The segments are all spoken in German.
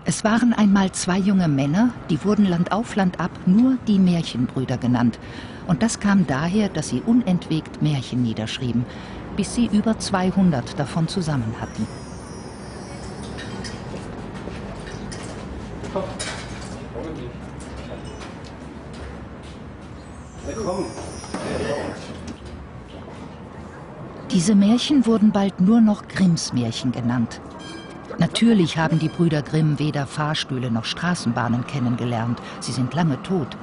Es waren einmal zwei junge Männer, die wurden landauf, landab nur die Märchenbrüder genannt. Und das kam daher, dass sie unentwegt Märchen niederschrieben, bis sie über 200 davon zusammen hatten. Diese Märchen wurden bald nur noch Grimms Märchen genannt. Natürlich haben die Brüder Grimm weder Fahrstühle noch Straßenbahnen kennengelernt. Sie sind lange tot.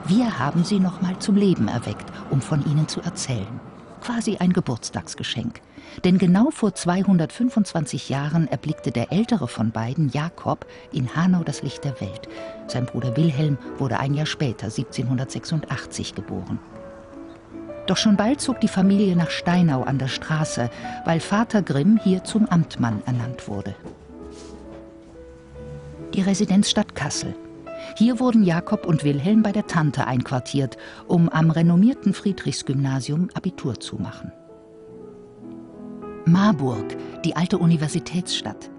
Wir haben sie noch mal zum Leben erweckt, um von ihnen zu erzählen. Quasi ein Geburtstagsgeschenk. Denn genau vor 225 Jahren erblickte der ältere von beiden, Jakob, in Hanau das Licht der Welt. Sein Bruder Wilhelm wurde ein Jahr später, 1786, geboren. Doch schon bald zog die Familie nach Steinau an der Straße, weil Vater Grimm hier zum Amtmann ernannt wurde. Die Residenzstadt Kassel. Hier wurden Jakob und Wilhelm bei der Tante einquartiert, um am renommierten Friedrichsgymnasium Abitur zu machen. Marburg, die alte Universitätsstadt.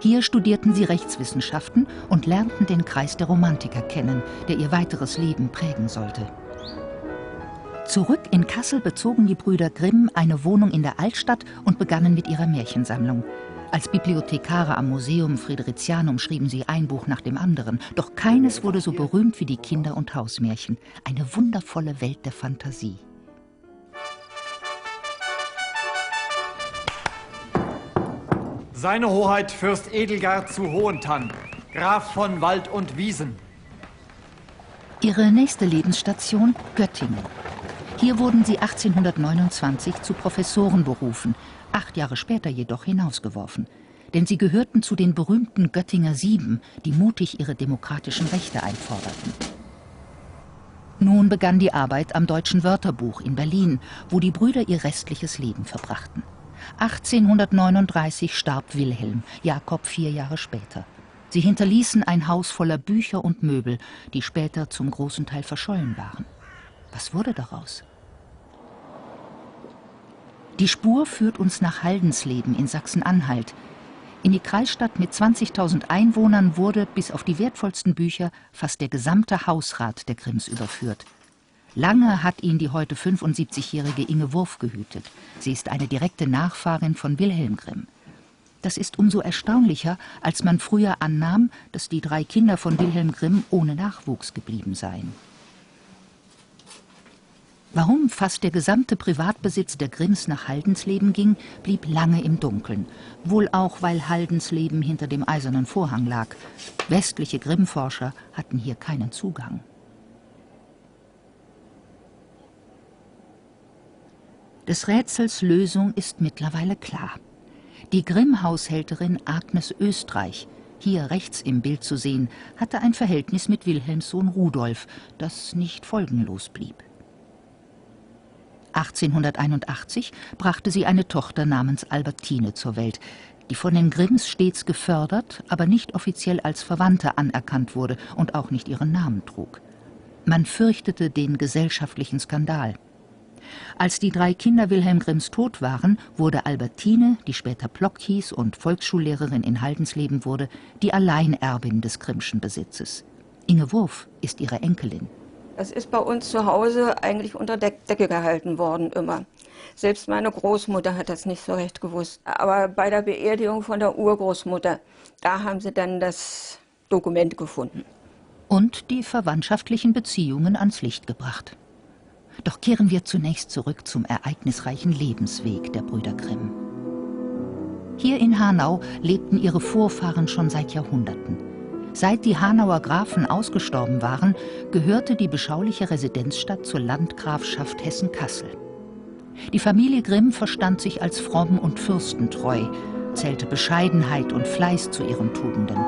Hier studierten sie Rechtswissenschaften und lernten den Kreis der Romantiker kennen, der ihr weiteres Leben prägen sollte. Zurück in Kassel bezogen die Brüder Grimm eine Wohnung in der Altstadt und begannen mit ihrer Märchensammlung. Als Bibliothekare am Museum Fridericianum schrieben sie ein Buch nach dem anderen. Doch keines wurde so berühmt wie die Kinder- und Hausmärchen. Eine wundervolle Welt der Fantasie. Seine Hoheit Fürst Edelgard zu Hohentann, Graf von Wald und Wiesen. Ihre nächste Lebensstation Göttingen. Hier wurden sie 1829 zu Professoren berufen, 8 Jahre später jedoch hinausgeworfen. Denn sie gehörten zu den berühmten Göttinger Sieben, die mutig ihre demokratischen Rechte einforderten. Nun begann die Arbeit am Deutschen Wörterbuch in Berlin, wo die Brüder ihr restliches Leben verbrachten. 1839 starb Wilhelm, Jakob 4 Jahre später. Sie hinterließen ein Haus voller Bücher und Möbel, die später zum großen Teil verschollen waren. Was wurde daraus? Die Spur führt uns nach Haldensleben in Sachsen-Anhalt. In die Kreisstadt mit 20.000 Einwohnern wurde, bis auf die wertvollsten Bücher, fast der gesamte Hausrat der Grimms überführt. Lange hat ihn die heute 75-jährige Inge Wurf gehütet. Sie ist eine direkte Nachfahrin von Wilhelm Grimm. Das ist umso erstaunlicher, als man früher annahm, dass die 3 Kinder von Wilhelm Grimm ohne Nachwuchs geblieben seien. Warum fast der gesamte Privatbesitz der Grimms nach Haldensleben ging, blieb lange im Dunkeln. Wohl auch, weil Haldensleben hinter dem Eisernen Vorhang lag. Westliche Grimm-Forscher hatten hier keinen Zugang. Des Rätsels Lösung ist mittlerweile klar. Die Grimm-Haushälterin Agnes Östreich, hier rechts im Bild zu sehen, hatte ein Verhältnis mit Wilhelms Sohn Rudolf, das nicht folgenlos blieb. 1881 brachte sie eine Tochter namens Albertine zur Welt, die von den Grimms stets gefördert, aber nicht offiziell als Verwandte anerkannt wurde und auch nicht ihren Namen trug. Man fürchtete den gesellschaftlichen Skandal. Als die 3 Kinder Wilhelm Grimms tot waren, wurde Albertine, die später Plock hieß und Volksschullehrerin in Haldensleben wurde, die Alleinerbin des Grimmschen Besitzes. Inge Wurf ist ihre Enkelin. Es ist bei uns zu Hause eigentlich unter Decke gehalten worden, immer. Selbst meine Großmutter hat das nicht so recht gewusst. Aber bei der Beerdigung von der Urgroßmutter, da haben sie dann das Dokument gefunden. Und die verwandtschaftlichen Beziehungen ans Licht gebracht. Doch kehren wir zunächst zurück zum ereignisreichen Lebensweg der Brüder Grimm. Hier in Hanau lebten ihre Vorfahren schon seit Jahrhunderten. Seit die Hanauer Grafen ausgestorben waren, gehörte die beschauliche Residenzstadt zur Landgrafschaft Hessen-Kassel. Die Familie Grimm verstand sich als fromm und fürstentreu, zählte Bescheidenheit und Fleiß zu ihren Tugenden.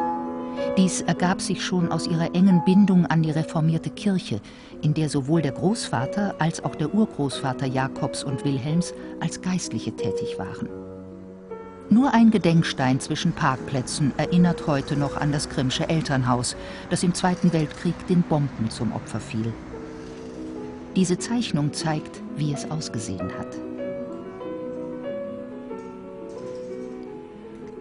Dies ergab sich schon aus ihrer engen Bindung an die reformierte Kirche, in der sowohl der Großvater als auch der Urgroßvater Jakobs und Wilhelms als Geistliche tätig waren. Nur ein Gedenkstein zwischen Parkplätzen erinnert heute noch an das Grimmsche Elternhaus, das im Zweiten Weltkrieg den Bomben zum Opfer fiel. Diese Zeichnung zeigt, wie es ausgesehen hat.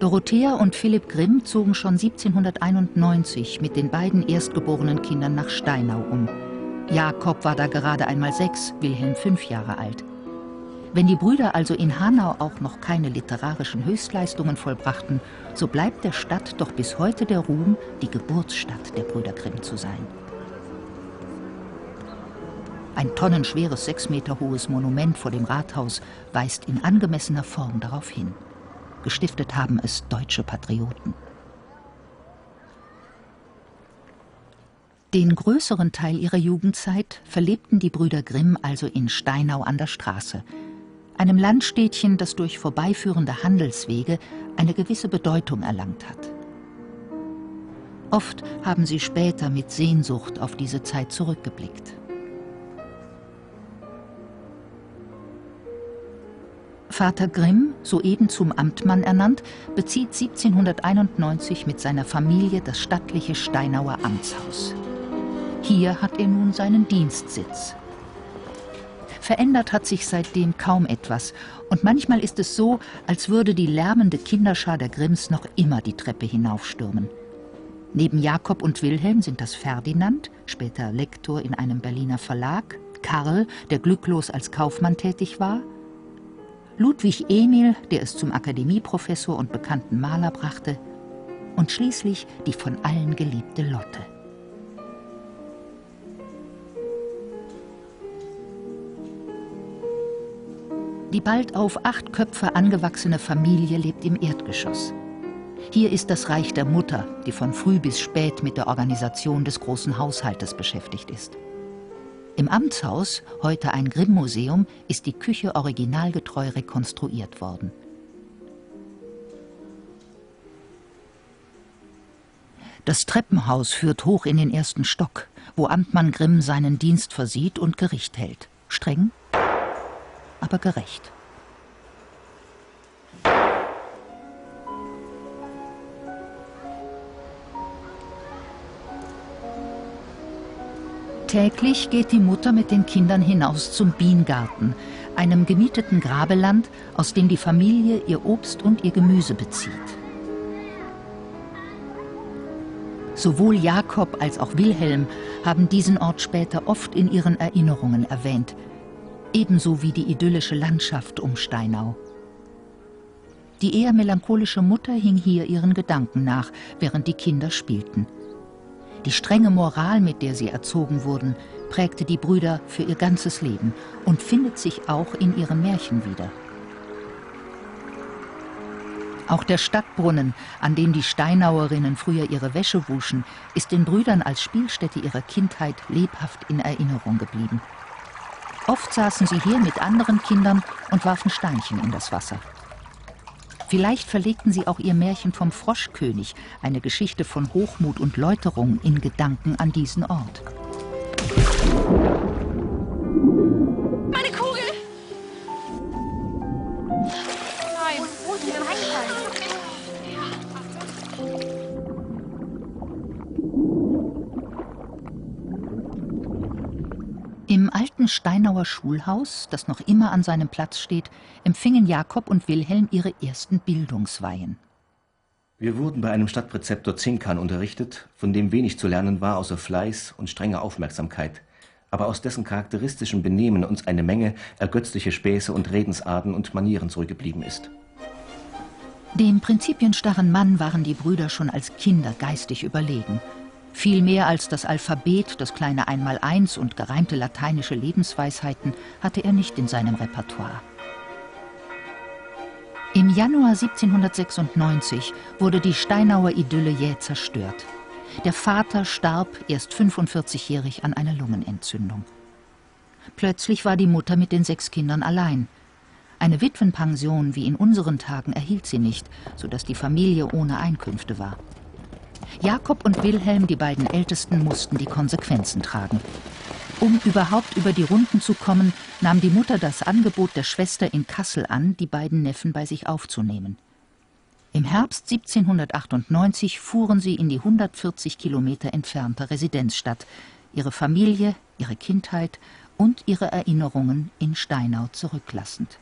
Dorothea und Philipp Grimm zogen schon 1791 mit den beiden erstgeborenen Kindern nach Steinau um. Jakob war da gerade einmal 6, Wilhelm 5 Jahre alt. Wenn die Brüder also in Hanau auch noch keine literarischen Höchstleistungen vollbrachten, so bleibt der Stadt doch bis heute der Ruhm, die Geburtsstadt der Brüder Grimm zu sein. Ein tonnenschweres 6 Meter hohes Monument vor dem Rathaus weist in angemessener Form darauf hin. Gestiftet haben es deutsche Patrioten. Den größeren Teil ihrer Jugendzeit verlebten die Brüder Grimm also in Steinau an der Straße, einem Landstädtchen, das durch vorbeiführende Handelswege eine gewisse Bedeutung erlangt hat. Oft haben sie später mit Sehnsucht auf diese Zeit zurückgeblickt. Vater Grimm, soeben zum Amtmann ernannt, bezieht 1791 mit seiner Familie das stattliche Steinauer Amtshaus. Hier hat er nun seinen Dienstsitz. Verändert hat sich seitdem kaum etwas und manchmal ist es so, als würde die lärmende Kinderschar der Grimms noch immer die Treppe hinaufstürmen. Neben Jakob und Wilhelm sind das Ferdinand, später Lektor in einem Berliner Verlag, Karl, der glücklos als Kaufmann tätig war, Ludwig Emil, der es zum Akademieprofessor und bekannten Maler brachte, und schließlich die von allen geliebte Lotte. Die bald auf 8 Köpfe angewachsene Familie lebt im Erdgeschoss. Hier ist das Reich der Mutter, die von früh bis spät mit der Organisation des großen Haushaltes beschäftigt ist. Im Amtshaus, heute ein Grimm-Museum, ist die Küche originalgetreu rekonstruiert worden. Das Treppenhaus führt hoch in den 1. Stock, wo Amtmann Grimm seinen Dienst versieht und Gericht hält. Streng, aber gerecht. Täglich geht die Mutter mit den Kindern hinaus zum Biengarten, einem gemieteten Grabeland, aus dem die Familie ihr Obst und ihr Gemüse bezieht. Sowohl Jakob als auch Wilhelm haben diesen Ort später oft in ihren Erinnerungen erwähnt, ebenso wie die idyllische Landschaft um Steinau. Die eher melancholische Mutter hing hier ihren Gedanken nach, während die Kinder spielten. Die strenge Moral, mit der sie erzogen wurden, prägte die Brüder für ihr ganzes Leben und findet sich auch in ihren Märchen wieder. Auch der Stadtbrunnen, an dem die Steinauerinnen früher ihre Wäsche wuschen, ist den Brüdern als Spielstätte ihrer Kindheit lebhaft in Erinnerung geblieben. Oft saßen sie hier mit anderen Kindern und warfen Steinchen in das Wasser. Vielleicht verlegten sie auch ihr Märchen vom Froschkönig, eine Geschichte von Hochmut und Läuterung, in Gedanken an diesen Ort. Meine Kugel! Nein, wo ist die denn reingefallen? Im alten Steinauer Schulhaus, das noch immer an seinem Platz steht, empfingen Jakob und Wilhelm ihre ersten Bildungsweihen. Wir wurden bei einem Stadtpräzeptor Zinkan unterrichtet, von dem wenig zu lernen war außer Fleiß und strenger Aufmerksamkeit, aber aus dessen charakteristischem Benehmen uns eine Menge ergötzliche Späße und Redensarten und Manieren zurückgeblieben ist. Dem prinzipienstarren Mann waren die Brüder schon als Kinder geistig überlegen. Viel mehr als das Alphabet, das kleine Einmaleins und gereimte lateinische Lebensweisheiten hatte er nicht in seinem Repertoire. Im Januar 1796 wurde die Steinauer Idylle jäh zerstört. Der Vater starb erst 45-jährig an einer Lungenentzündung. Plötzlich war die Mutter mit den 6 Kindern allein. Eine Witwenpension wie in unseren Tagen erhielt sie nicht, sodass die Familie ohne Einkünfte war. Jakob und Wilhelm, die beiden Ältesten, mussten die Konsequenzen tragen. Um überhaupt über die Runden zu kommen, nahm die Mutter das Angebot der Schwester in Kassel an, die beiden Neffen bei sich aufzunehmen. Im Herbst 1798 fuhren sie in die 140 Kilometer entfernte Residenzstadt, ihre Familie, ihre Kindheit und ihre Erinnerungen in Steinau zurücklassend.